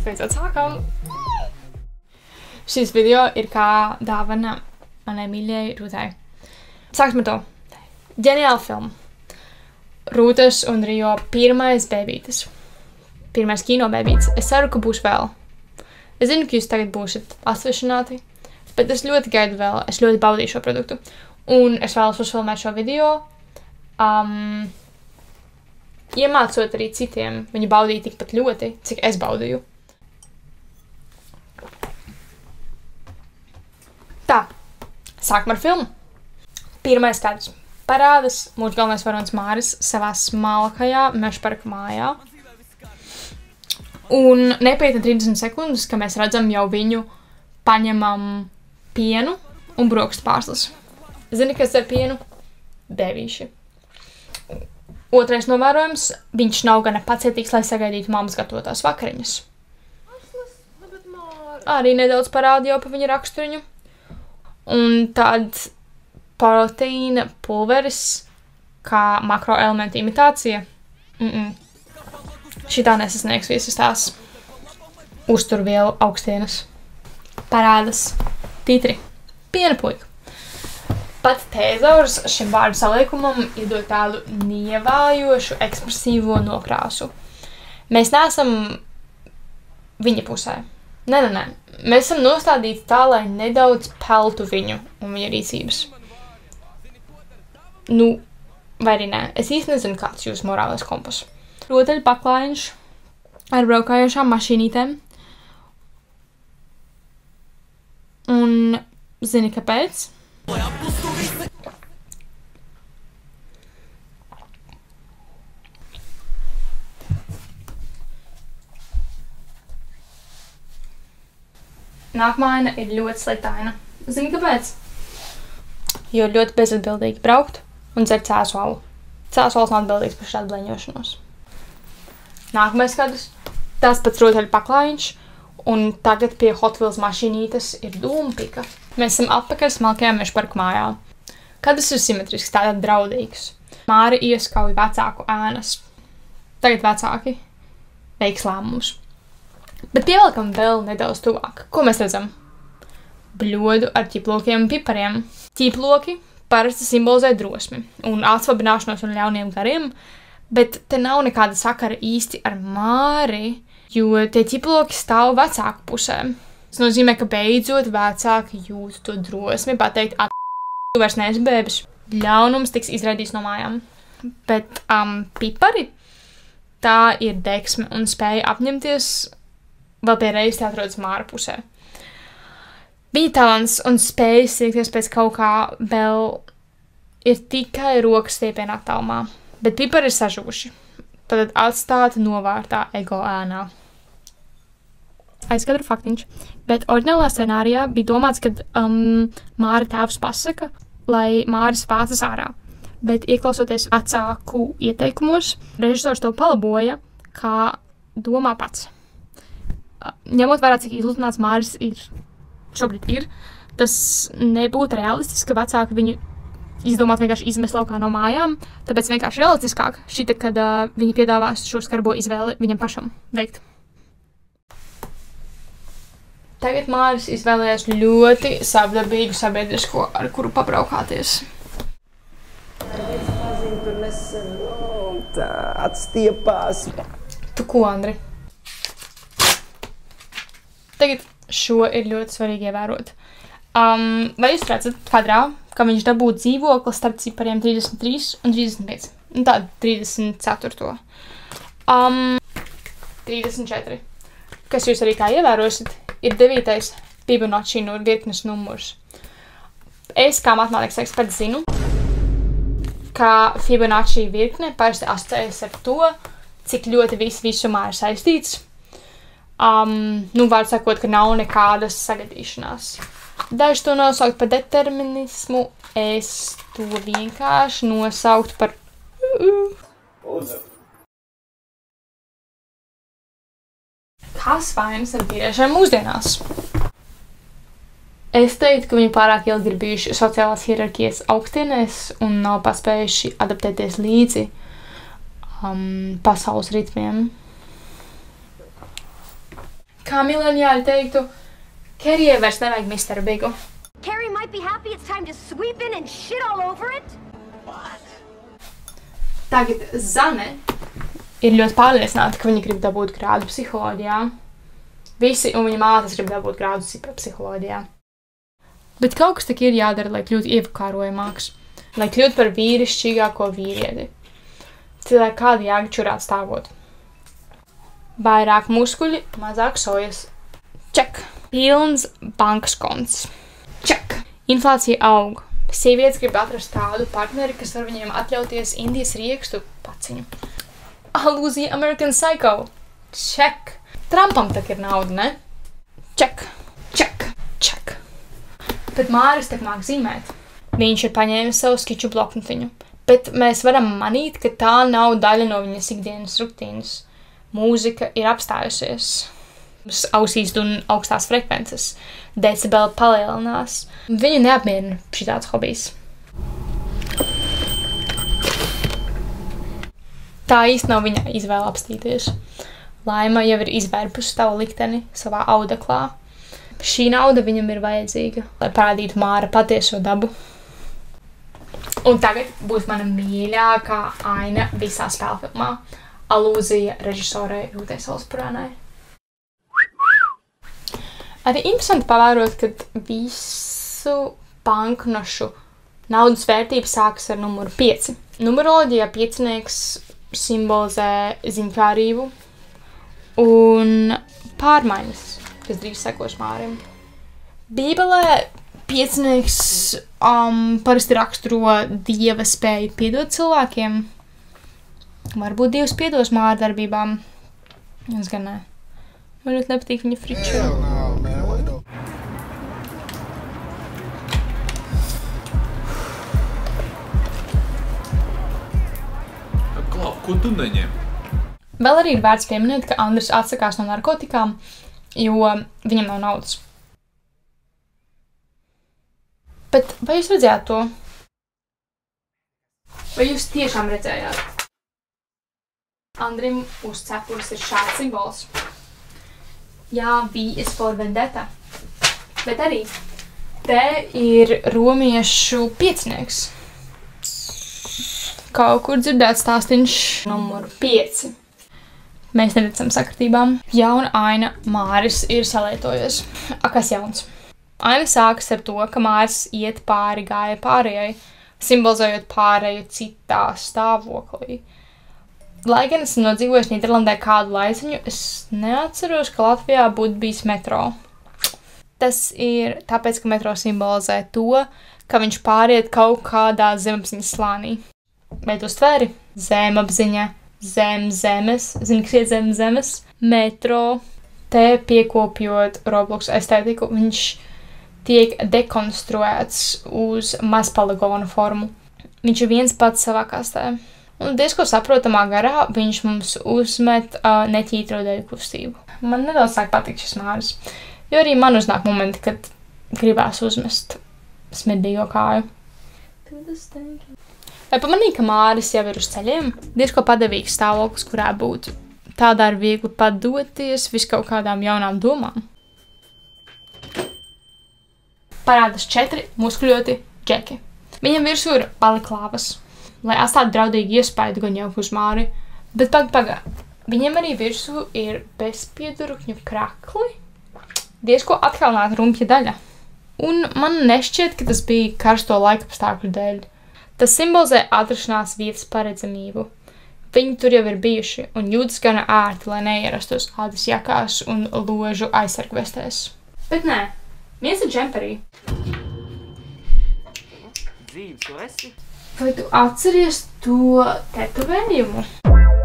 beidzot sākam. Šis video ir kā dāvana manai mīļajai Rūtai. Sāksim ar to. Ģeniāla filma. Rūtas un Rio pirmais bēbītis. Pirmais kino bēbītis. Es ceru, ka būs vēl. Es zinu, ka jūs tagad būsiet atsvešināti, bet es ļoti gaidu vēl. Es ļoti baudīju šo produktu. Un es vēlos uzfilmēt šo video. Iemācot arī citiem viņu baudīt tikpat ļoti, cik es baudīju. Tā, sākam ar filmu. Pirmais kadrs. Parādas mūsu galvenais varonis Māris savā smalkajā mežparka mājā. Un nepiet 30 sekundes, ka mēs redzam jau viņu paņemam pienu un brokstu pārslas. Zini, kas ar pienu? Bēvīši. Otrais novērojums, viņš nav gana pacietīgs, lai sagaidītu mammas gatavotās vakariņas. Arī nedaudz parāda jau pa viņa raksturiņu. Un tad proteīna pulveris, kā makroelementu imitācija. Šitā nesasniegs visas tās uzturvielu augstienas. Parādas titri. Piena puika. Pat tēzaurs šim vārdu saliekumam iedod tādu nievājošu, ekspresīvo nokrāsu. Mēs neesam viņa pusē. Nē. Mēs esam nostādīti tā, lai nedaudz peltu viņu un viņa rīcības. Nu, vai arī nē. Es īsti nezinu, kāds jūsu morālais kompas. Rotaļu paklājiņš ar braukājošām mašīnītēm. Un zini, kāpēc? Nākamā ir ļoti slikta aina. Zini, kāpēc? Jo ir ļoti bezatbildīgi braukt un dzert cēsolu. Cēsols nav atbildīgs par šādu bleņošanos. Nākamais kadrs. Tas pats rotaļu paklājiņš. Un tagad pie Hot Wheels mašīnītes ir dūmpika. Mēs esam atpakaļ smalkajā mežparka mājā. Kadrs ir simetrisks, tātad draudīgs. Māri ieskauj vecāku ēnas. Tagad vecāki veiks lēmumus. Bet pievelkam vēl nedaudz tuvāk. Ko mēs redzam? Bļodu ar ķiplokiem un pipariem. Ķiploki parasti simbolizē drosmi un atsvabināšanos un ļauniem gariem, bet te nav nekāda sakara īsti ar Māri, jo tie ķiploki stāv vecāku pusē. Tas nozīmē, ka beidzot vecāki jūt to drosmi pateikt, tu vairs neesi bēbis. Ļaunums tiks izraidīts no mājām. Bet pipari, tā ir deksme un spēja apņemties, vēl pie reizes atrodas Māra pusē. Viņa talants un spējas siekties pēc kaut kā vēl ir tikai rokas stiepienā attālumā, bet pipari ir sažuvuši. Tad atstāti novārtā ego ēnā. Aizkadru faktiņš, bet oriģinālā scenārijā bija domāts, ka Māra tēvs pasaka, lai Māris vācas ārā. Bet ieklausoties vecāku ieteikumos, režisors to palaboja, kā domā pats. Ņemot vērā, cik izlutināts Māris šobrīd ir, tas nebūtu realistiski, ka vecāki viņu izdomāt vienkārši izmest laukā no mājām, tāpēc vienkārši realistiskāk šita, kad viņi piedāvās šo skarbo izvēli viņam pašam veikt. Tagad Māris izvēlējās ļoti savdabīgu sabiedrisko, ar kuru pabraukāties. Tā atstiepās. Tu ko, Andri? Tagad šo ir ļoti svarīgi ievērot. Vai jūs redzat kadrā, ka viņš dabūtu dzīvokli starp cipariem 33 un 35? Un tā 34. 34. Kas jūs arī tā ievērosiet, ir 9. Fibonacci virknes numurs. Es kā matemātikas eksperts zinu, ka Fibonacci virkne parasti asociējas ar to, cik ļoti viss visumā ir saistīts. Vārds sakot, ka nav nekādas sagadīšanās. Daži to nosaukt par determinismu, es to vienkārši nosaukt par Kas vainas ar vīriešiem mūsdienās? Es teiktu, ka viņi pārāk ilgi ir bijuši sociālās hierarkijas augstienēs un nav paspējuši adaptēties līdzi pasaules ritmiem. Kā mileniāļi teiktu, Kerijai vairs nevajag Misteru Bigu. Carrie might be happy it's time to sweep in and shit all over it. Tagad Zane ir ļoti pārliecināta, ka viņa grib dabūt grādu psiholoģijā. Visi un viņa mātes grib dabūt grādu psiholoģijā. Bet kaut kas tik ir jādara, lai kļūtu ievakārojamāks, lai kļūtu par vīrišķīgāko vīrieti. Cilvēki kādi jēga čurāt stāvot. Vairāk muskuļi, mazāk sojas. Ček. Pilns bankas konts. Ček. Inflācija aug. Sievietes grib atrast tādu partneri, kas var viņiem atļauties Indijas riekstu paciņu. Alūzija American Psycho. Ček. Trumpam tak ir nauda, ne? Ček. Ček. Ček. Bet Māris tak māk zīmēt. Viņš ir paņēmis savu skiču bloknotiņu, bet mēs varam manīt, ka tā nav daļa no viņas ikdienas rutīnas. Mūzika ir apstājusies. Ausīs un augstās frekvences. Decibeli palielinās. Viņu neapmierina šitāds hobijs. Tā īsti nav viņa izvēle apstīties. Laima jau ir izvērpusi savu likteni savā audeklā. Šī nauda viņam ir vajadzīga, lai parādītu Māra patieso dabu. Un tagad būs mana mīļākā aina visā spēlfilmā. Alūzija režisorai Rūtai Saulsprānai. Arī interesanti pavērot, ka visu banknošu naudas vērtība sākas ar numuru 5. Numeroloģijā piecinieks simbolizē ziņkārību un pārmaiņas, kas drīz sekos Mārim. Bībelē piecinieks parasti raksturo Dieva spēju piedot cilvēkiem. Varbūt Dievs piedos Māra darbībām. Es gan ne. Man ļoti nepatīk viņa friču. Klau, ko tu neņem? Vēl arī ir vērts pieminēt, ka Andris atsakās no narkotikām, jo viņam nav naudas. Bet vai jūs redzējāt to? Vai jūs tiešām redzējāt? Andrim uz cepures ir šāds simbols. Jā, V is for vendetta. Bet arī te ir romiešu piecinieks. Kaut kur dzirdēts stāstiņš numuru 5. Mēs neticam sakritībām. Jauna aina Māris ir salietojies. Kas jauns? Aina sākas ar to, ka Māris iet pāri gāja pārējai, simbolizējot pārēju citā stāvoklī. Lai gan esmu nodzīvojis Nīderlandē kādu laiciņu, es neatceros, ka Latvijā būtu bijis metro. Tas ir tāpēc, ka metro simbolizē to, ka viņš pāriet kaut kādā zemapziņas slānī. Vai tu uztvēri? Zemapziņa, zem zemes, zini, kas iet zem zemes, metro. Te piekopjot Roblox estētiku, viņš tiek dekonstruēts uz mazpoligonu formu. Viņš ir viens pats savā kastē. Un diezko saprotamā garā viņš mums uzmet neķītrodeļu kustību. Man nedaudz sāk patikt šis Māris, jo arī man uznāk momenti, kad gribās uzmest smirdīgo kāju. Vai pamanīji, ka Māris jau ir uz ceļiem? Diezko padevīgs stāvoklis, kurā būt. Tādā ir viegli padoties viskaut kādām jaunām domām. Parādas 4 muskuļoti džeki. Viņam virsū ir baliklāvas, lai atstātu draudīgu iespaidu gan jau uz Māri. Bet paga. Viņam arī virsū ir bezpiedurkņu krakli. Diezko atkalnāta rumpja daļa. Un man nešķiet, ka tas bija karsto laikapstākļu dēļ. Tas simbolizē atrašanās vietas paredzamību. Viņi tur jau ir bijuši un jūtas gana ērti, lai neierastos ādas jakās un ložu aizsargvestēs. Bet nē, viens ir džemperī. Dzīve, tu esi? Vai tu atceries to tetovējumu?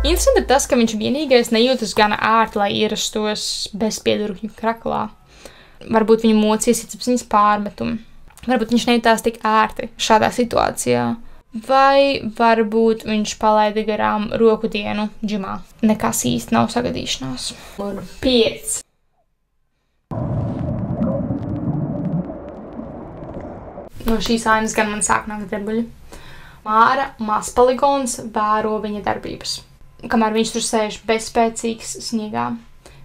Interesanti ir tas, ka viņš vienīgais nejūtas gana ērti, lai ierastos bezpiedurkņu kraklā. Varbūt viņu mocīja sirdsapziņas pārmetumi. Varbūt viņš nejūtās tik ērti šādā situācijā. Vai varbūt viņš palaida garām roku dienu džimā. Nekas īsti nav sagadīšanās. 5. No šīs ainas gan man sāk nākt drebuļi. Māra mazpoligons vēro viņa darbības. Kamēr viņš tur sēž bezspēcīgs sniegā.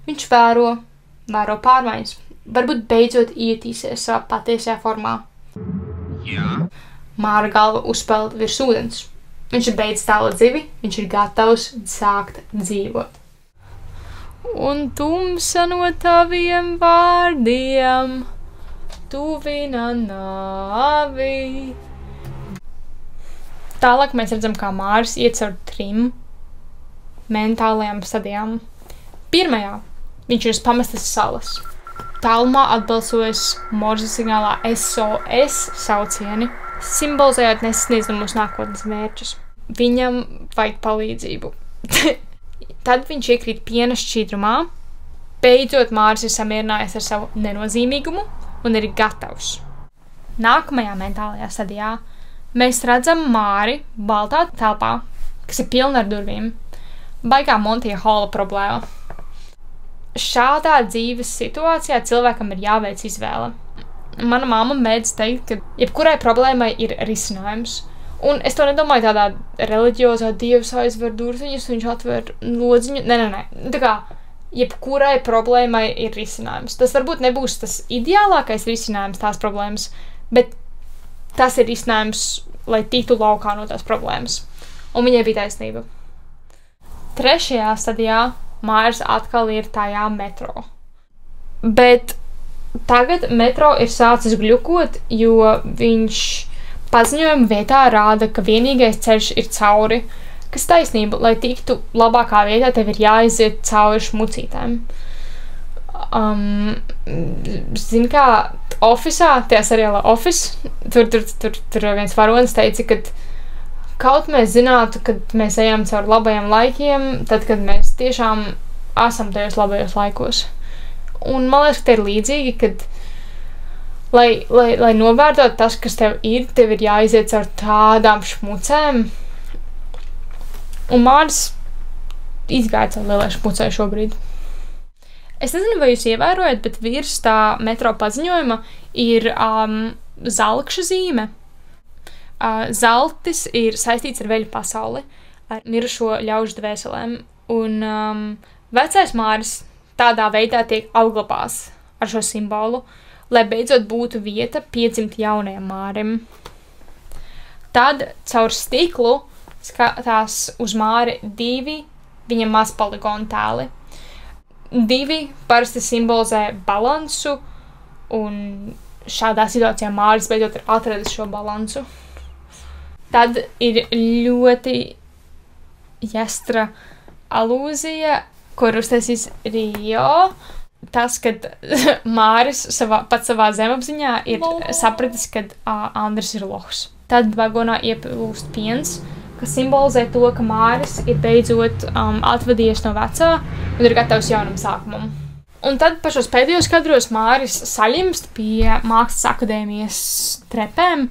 Viņš vēro, vēro pārmaiņas, varbūt beidzot ietīsies savā patiesajā formā. Jā. Māra galva uzpeld virs ūdens. Viņš ir beidzis tēlot zivi, viņš ir gatavs sākt dzīvot. Un tumsa no taviem vārdiem tuvina nāvi. Tālāk mēs redzam, kā Māris iet caur 3 mentālajām stadijām. Pirmajā viņš ir uz pamestas salas. Tālumā atbalsojas Morza signālā SOS saucieni, simbolizējot nesasniedzamus nākotnes mērķus. Viņam vajag palīdzību. Tad viņš iekrīt piena šķidrumā. Beidzot Māris ir samierinājies ar savu nenozīmīgumu un ir gatavs. Nākamajā mentālajā stadijā mēs redzam Māri baltā telpā, kas ir pilna ar durvīm. Baigā Montija Hola problēma. Šādā dzīves situācijā cilvēkam ir jāveic izvēle. Mana mamma mēdz teikt, ka jebkurai problēmai ir risinājums. Un es to nedomāju tādā reliģiozā Dievs aizver durviņus, viņš atver lodziņu. Nē. Tā kā jebkurai problēmai ir risinājums. Tas varbūt nebūs tas ideālākais risinājums tās problēmas, bet tas ir risinājums, lai tiktu laukā no tās problēmas. Un viņai bija taisnība. Trešajā stadijā Māris atkal ir tajā metro. Bet tagad metro ir sācis gļukot, jo viņš paziņojuma vietā rāda, ka vienīgais ceļš ir cauri, kas taisnība, lai tiktu labākā vietā, tev ir jāiziet cauri šmucītēm. Zini kā, Officeā, tajā seriālā Office, tur viens varonis teica, ka kaut mēs zinātu, kad mēs ejam caur labajiem laikiem, tad, kad mēs tiešām esam tajos labajos laikos. Un man liekas, ka te ir līdzīgi, kad lai novērtot tas, kas tev ir jāiziet caur tādām šmucēm. Un Māris izgāja caur lielai šmucē šobrīd. Es nezinu, vai jūs ievērojat, bet virs tā metro paziņojuma ir zalkša zīme. Zaltis ir saistīts ar veļu pasauli, ar mirušo ļaužu dvēselēm, un vecais Māris tādā veidā tiek apglabās ar šo simbolu, lai beidzot būtu vieta piedzimt jaunajam Mārim. Tad caur stiklu skatās uz Māri 2 viņa mazpoligonu tēli. 2 parasti simbolizē balansu, un šādā situācijā Māris beidzot ir atradis šo balansu. Tad ir ļoti jāstra alūzija, kur uztaisīs Rio. Tas, kad Māris pat savā zemapziņā ir sapratis, kad Andris ir lohs. Tad vagonā ieplūst piens, kas simbolizē to, ka Māris ir beidzot atvadījies no vecā un ir gatavs jaunam sākumam. Un tad pašos pēdējos kadros Māris saļimst pie Mākslas akadēmijas trepēm,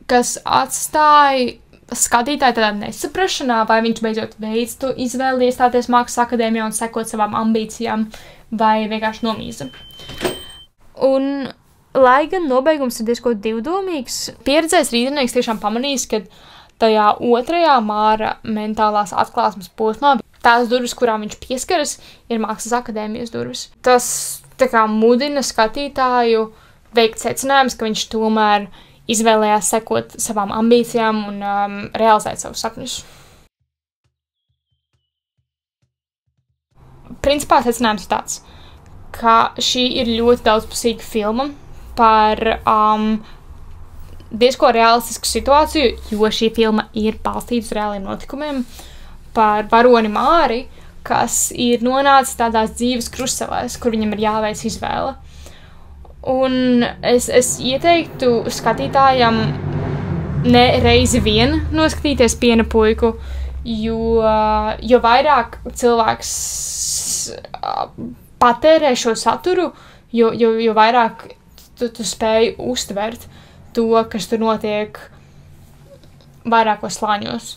kas atstāja skatītāju tādā nesaprašanā, vai viņš beidzot veids to izvēli iestāties Mākslas akadēmijā un sekot savām ambīcijām, vai vienkārši nomīza. Un, lai gan nobeigums ir diezko divdomīgs, pieredzējis rīznieks tiešām pamanījis, ka tajā otrajā Māra mentālās atklāsmes posmā tās durvis, kurām viņš pieskaras, ir Mākslas akadēmijas durvis. Tas tā kā mudina skatītāju veikt secinājums, ka viņš tomēr izvēlējās sekot savām ambīcijām un realizēt savus sapņus. Principā secinājums ir tāds, ka šī ir ļoti daudzpusīga filma par diezko realistisku situāciju, jo šī filma ir balstīta uz reāliem notikumiem, par varoni Māri, kas ir nonācis tādās dzīves krustcelēs, kur viņam ir jāveic izvēle. Un es ieteiktu skatītājam ne reizi vien noskatīties Piena puiku, jo vairāk cilvēks patērē šo saturu, jo vairāk tu spēj uztvert to, kas tur notiek vairākos slāņos.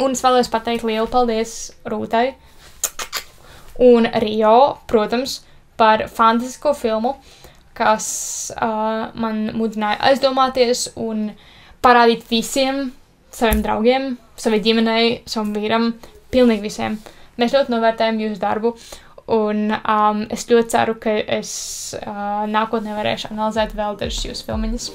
Un es vēlos pateikt lielu paldies Rūtai un Rio, protams, par fantastisko filmu, kas man mudināja aizdomāties un parādīt visiem saviem draugiem, savai ģimenei, savam vīram, pilnīgi visiem. Mēs ļoti novērtējam jūsu darbu Un es ļoti ceru, ka es nākotnē varēšu analizēt vēl dažas jūsu filmiņas.